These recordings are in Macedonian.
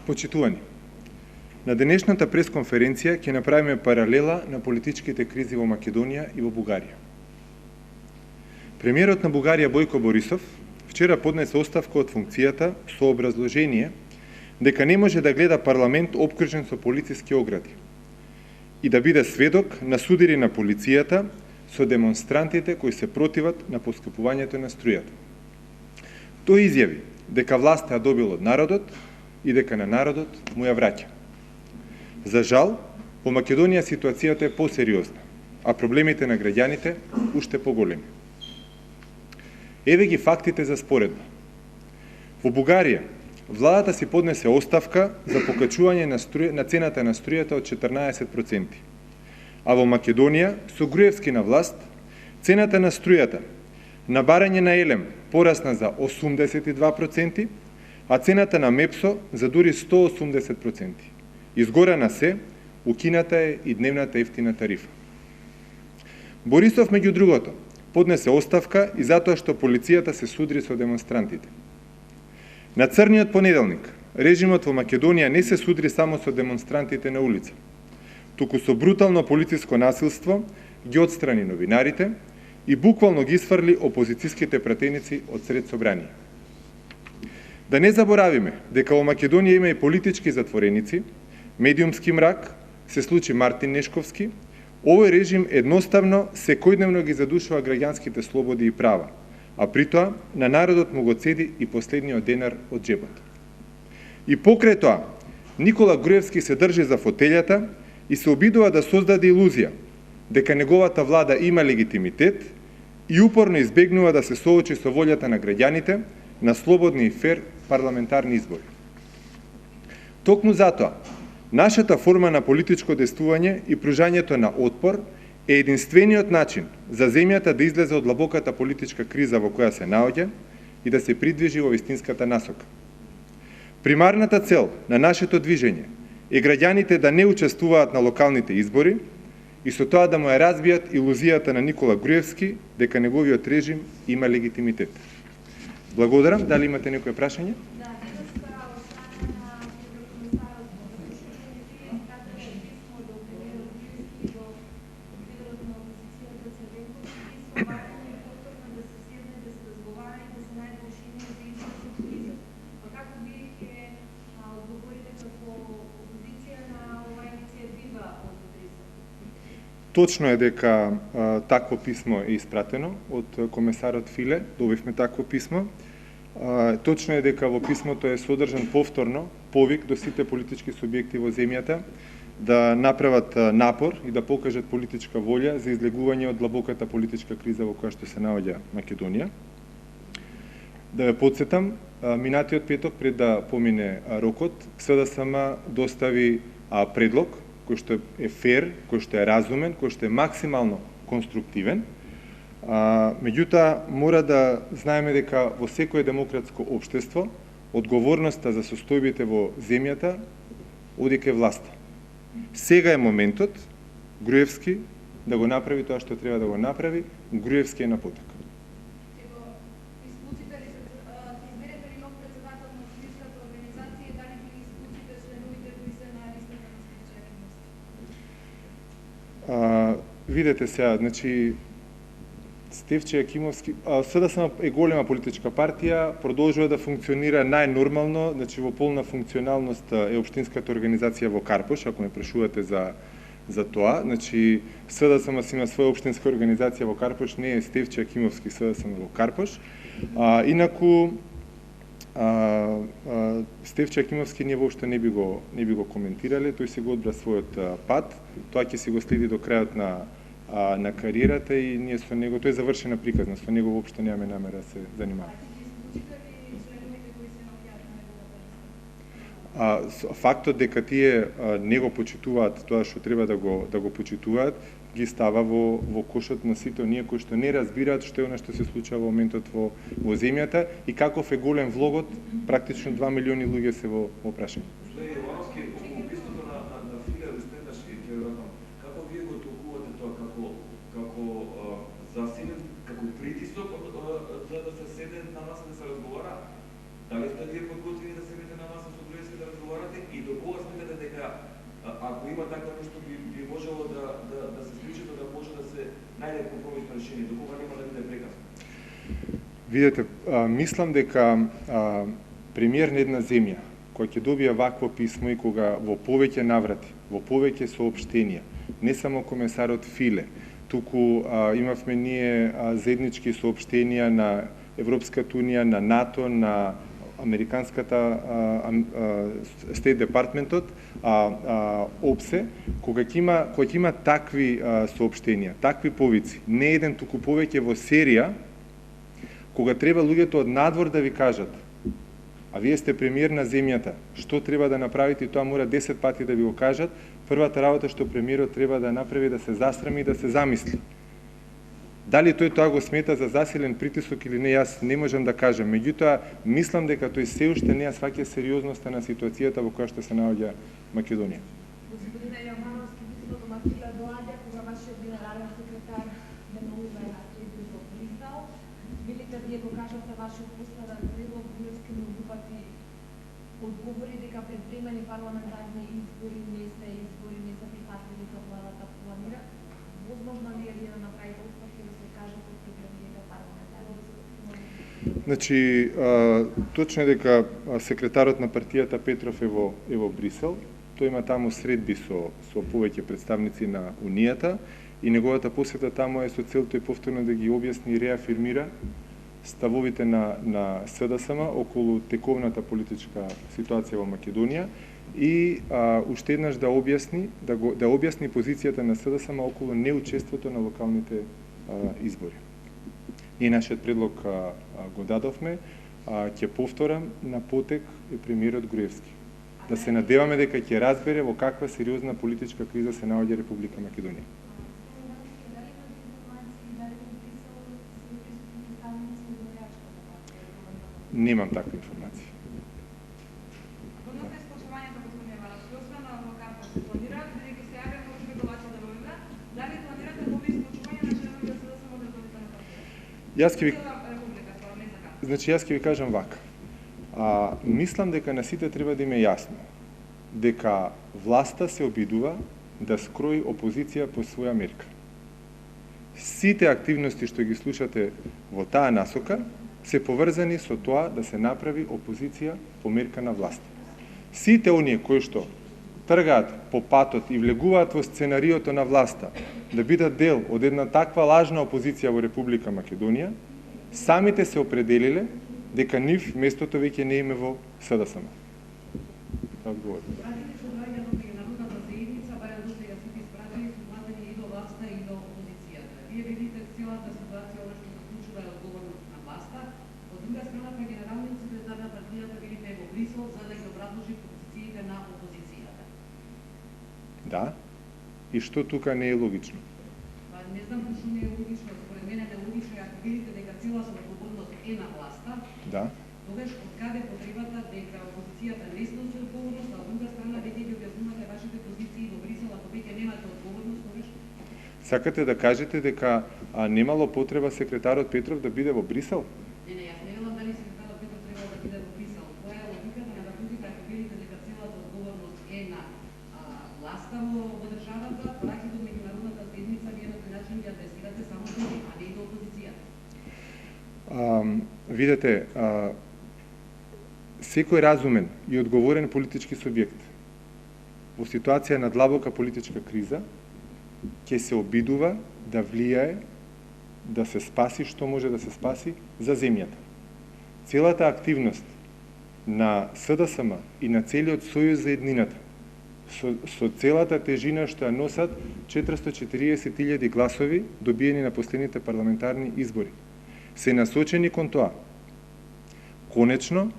Почитувани, на денешната пресконференција ќе направиме паралела на политичките кризи во Македонија и во Бугарија. Премиерот на Бугарија Бојко Борисов вчера поднесе оставка од функцијата со образложение дека не може да гледа парламент опкружен со полициски огради и да биде сведок на судири на полицијата со демонстрантите кои се противат на поскапувањето на струјата. Тој изјави дека власта ја добил од народот и дека на народот му ја враќа. За жал, во Македонија ситуацијата е посериозна, а проблемите на граѓаните уште поголеми. Еве ги фактите за споредба. Во Бугарија, владата си поднесе оставка за покачување на цената на струјата од 14%. А во Македонија, со Груевски на власт, цената на струјата на барање на елем порасна за 82%, а цената на мепсо за дури 180%. Изгора на се, укината е и дневната ефтина тарифа. Борисов, меѓу другото, поднесе оставка и затоа што полицијата се судри со демонстрантите. На црниот понеделник, режимот во Македонија не се судри само со демонстрантите на улица, туку со брутално полициско насилство ги отстрани новинарите и буквално ги сврли опозицијските пратеници од сред собрание. Да не заборавиме дека во Македонија има и политички затвореници, медиумски мрак, се случи Мартин Нешковски. Овој режим едноставно секојдневно ги задушува граѓанските слободи и права, а при тоа на народот му го цеди и последниот денар од џебот. И покрај тоа, Никола Груевски се држи за фотелјата и се обидува да создаде илузија дека неговата влада има легитимитет и упорно избегнува да се соочи со волјата на граѓаните на слободни и фер парламентарни избори. Токму затоа, нашата форма на политичко действување и пружањето на отпор е единствениот начин за земјата да излезе од длабоката политичка криза во која се наоѓа и да се придвижи во вистинската насока. Примарната цел на нашето движење е граѓаните да не учествуваат на локалните избори и со тоа да му ја разбијат илузијата на Никола Груевски дека неговиот режим има легитимитет. Благодарам. Дали имате некој прашање? Точно е дека такво писмо е испратено од комесарот Филе, добивме такво писмо. Точно е дека во писмото е содржан повторно повик до сите политички субјекти во земјата да направат напор и да покажат политичка волја за излегување од длабоката политичка криза во која што се наоѓа Македонија. Да ве потсетам, минатиот петок пред да помине рокот, СДСМ достави предлог кој што е фер, кој што е разумен, кој што е максимално конструктивен. Меѓутоа, мора да знаеме дека во секое демократско општество одговорноста за состојбите во земјата оди кај власта. Сега е моментот Груевски да го направи тоа што треба да го направи. Груевски е на поток. Видете сега, значи, Стефче Јакимовски, СДСМ е голема политичка партија, продолжува да функционира најнормално, значи во полна функционалност е општинската организација во Карпош, ако ме прашувате за тоа. Значи, СДСМ си има своја општинска организација во Карпош, не е Стефче Јакимовски СДСМ во Карпош. Инаку, Стефче Јакимовски ние воопшто не би го коментирале, тој си го одбра својот пат, тоа ќе си го следи до крајот на кариерата и ние со него, тој е завршена приказна, со него воопшто немаме намера да се занимаваме. Фактот дека тие не го почитуваат тоа што треба да го почитуваат, ги става во кошот на сите оние кои што не разбираат што е она што се случува во моментот во земјата и каков е голем влогот, практично 2 милиони луѓе се во прашање. Како вие го толкувате тоа како засилен, како притисок за да се седе на маса да се разговара? Дали сте вие подготвени да седите на маса со Груевски да разговарате компромисно решение, до кога нема да биде прекасно? Видете, мислам дека премиер на една земја, која ќе добие вакво писмо и кога во повеќе наврати, во повеќе соопштенија, не само комесарот Филе, туку имавме ние заеднички соопштенија на Европската унија, на НАТО, на Американската Стейт Департментот, ОПСЕ, кога ќе има такви соопштенија, такви повици, не еден, туку повеќе во серија, кога треба луѓето од надвор да ви кажат, а вие сте премиер на земјата, што треба да направите, и тоа мора 10 пати да ви го кажат, првата работа што премиерот треба да направи да се застрами и да се замисли. Дали тој тоа го смета за засилен притисок или не, јас не можам да кажам. Меѓутоа, мислам дека тој се уште не ја сваќа сериозноста на ситуацијата во која што се наоѓа Македонија. Господине Јовановски, писмото Матила доаѓа кога вашиот генерален секретар менува во Брисел. Велите, вие го кажавте вашиот последен предлог, Груевски многупати одговори дека предвремени парламентарни избори не се прифатливи за владата планира. Возможно ли е вие да направите оставка и да се кажете предвремени парламентарни избори? Значи, точно е дека секретарот на партијата Петров е во Брисел. Тој има таму средби со повеќе представници на Унијата и неговата посета таму е со цел тој повторно да ги објасни и реафирмира ставовите на СДСМ околу тековната политичка ситуација во Македонија и уште еднаш да објасни позицијата на СДСМ околу неучеството на локалните избори. Ние нашиот предлог го дадовме, ќе повторам, на потек е премиерот Груевски. Да се надеваме дека ќе разбере во каква сериозна политичка криза се наоѓа Република Македонија. Немам таква информација. Односно исклучувањето, господин Јовановски, освен на адвоката се планира, бидејќи се јавија во спекулација да новина, дали планирате нови исклучувања на членови да се да само градовите на партија? Јас ќе ви Република, тоа не така. Значи, јас ќе ви кажам вака. Мислам дека на сите треба да им е јасно дека власта се обидува да скрои опозиција по своја мерка. Сите активности што ги слушате во таа насока се поврзани со тоа да се направи опозиција по мерка на власта. Сите оние кои што тргаат по патот и влегуваат во сценариото на власта да бидат дел од една таква лажна опозиција во Република Македонија, самите се определиле дека нив местото веќе не име во СДСМ. Да одговорам. Пратите што доаѓа до меѓународната заедница, барем до сега сите испратени се владени и до власта и до опозицијата. Вие видите целата ситуација она што се случува е одговорност на власта. Од друга страна, па генералниот секретар на партијата видите во Брисел за да ги образложи позициите на опозицијата. Да. И што тука не е логично? Па не знам што не е логично, според мене не е логично ако видите дека целата одговорност е на власта. Да. Тогаш од каде потребата дека опозицијата не сноси одговорност, а од друга страна веќе ги објаснувате вашите позиции во Брисел, ако веќе немате одговорност, тогаш Сакате да кажете дека немало потреба секретарот Петров да биде во Брисел? Не, јас не велам дали секретарот Петров треба да биде во Брисел. Која е логиката на република ако видите дека целата одговорност е на власта во државата, праќате до меѓународната заедница, вие на тој начин ги адресирате само други, а не и до опозицијата. Видете, секој разумен и одговорен политички субјект во ситуација на длабока политичка криза ќе се обидува да влијае да се спаси што може да се спаси за земјата. Целата активност на СДСМ и на целиот Сојуз за еднината со целата тежина што ја носат 440.000 гласови добиени на последните парламентарни избори се насочени кон тоа. Конечно,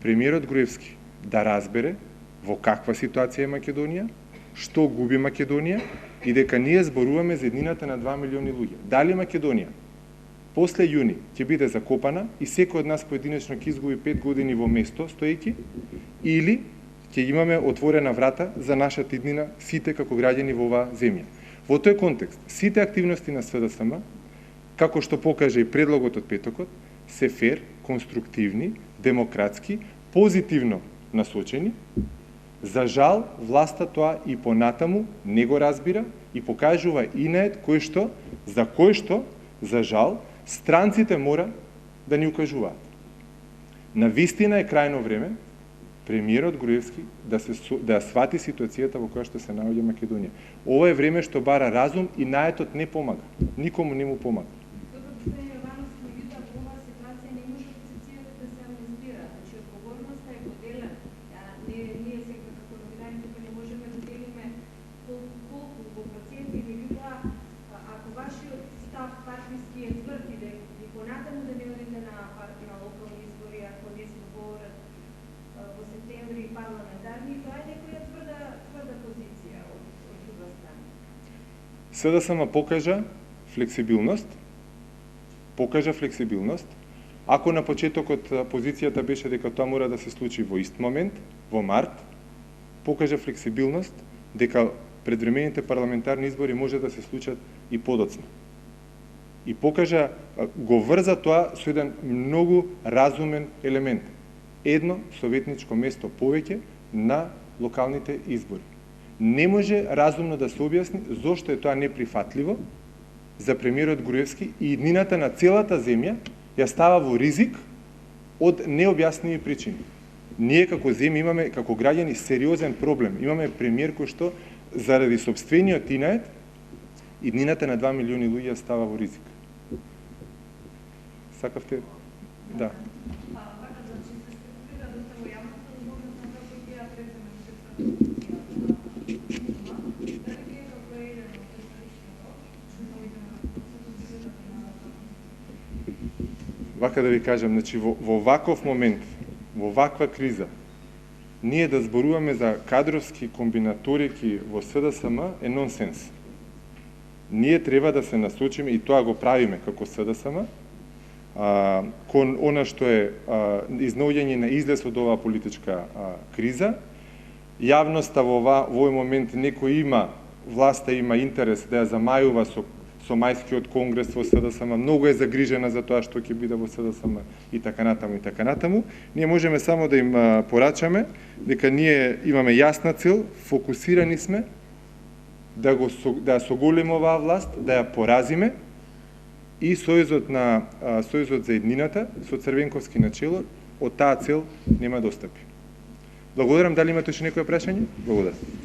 премиерот Груевски да разбере во каква ситуација е Македонија, што губи Македонија и дека ние зборуваме за еднината на 2 милиони луѓе. Дали Македонија после јуни ќе биде закопана и секој од нас поединечно ќе изгуби 5 години во место стоејќи, или ќе имаме отворена врата за нашата иднина сите како граѓани во оваа земја. Во тој контекст, сите активности на СДСМ, како што покаже и предлогот од петокот, се фер, конструктивни, демократски, позитивно насочени, За жал, власта тоа и понатаму не го разбира и покажува инет за кој што, за жал, странците мора да ни укажуваат. Навистина е крајно време премиерот Груевски да свати ситуацијата во која што се наоѓа Македонија. Ова е време што бара разум и наетот не помага. Никому не му помага. Господин Јовановски, меѓутоа во оваа ситуација не може опозицијата да се амнестира. Значи, одговорноста е поделена. Ние сега како новинари тука не можеме да делиме колку во проценти, меѓутоа ако вашиот став партиски е тврд и да понатаму да не одите на локални избори, ако не се договорат во септември парламентарни, тоа е некоја тврда позиција од друга страна. СДСМ покажа флексибилност, ако на почетокот позицијата беше дека тоа мора да се случи во ист момент, во март, покажа флексибилност дека предвремените парламентарни избори може да се случат и подоцна. И покажа, го врза тоа со еден многу разумен елемент. Едно советничко место повеќе на локалните избори. Не може разумно да се објасни зошто е тоа неприфатливо за премиерот Груевски и иднината на целата земја ја става во ризик од необјасними причини. Ние како земја имаме, како граѓани, сериозен проблем. Имаме премиер кој што заради сопствениот инет иднината на 2 милиони луѓе става во ризик. Сакавте? Да. Вака да ви кажам, значи во ваков момент, во ваква криза, ние да зборуваме за кадровски комбинаторики во СДСМ е нонсенс. Ние треба да се насочиме, и тоа го правиме како СДСМ, кон она што е изнаоѓање на излез од оваа политичка криза. Јавноста во овој момент некој власта има интерес да ја замајува со мајскиот конгрес во СДСМ, многу е загрижена за тоа што ќе биде во СДСМ и така натаму. Ние можеме само да им порачаме дека ние имаме јасна цел, фокусирани сме да ја соголиме оваа власт, да ја поразиме и Сојузот за еднината со Црвенковски на чело од таа цел нема да отстапи. Благодарам, дали имате уште некој прашање? Благодарам.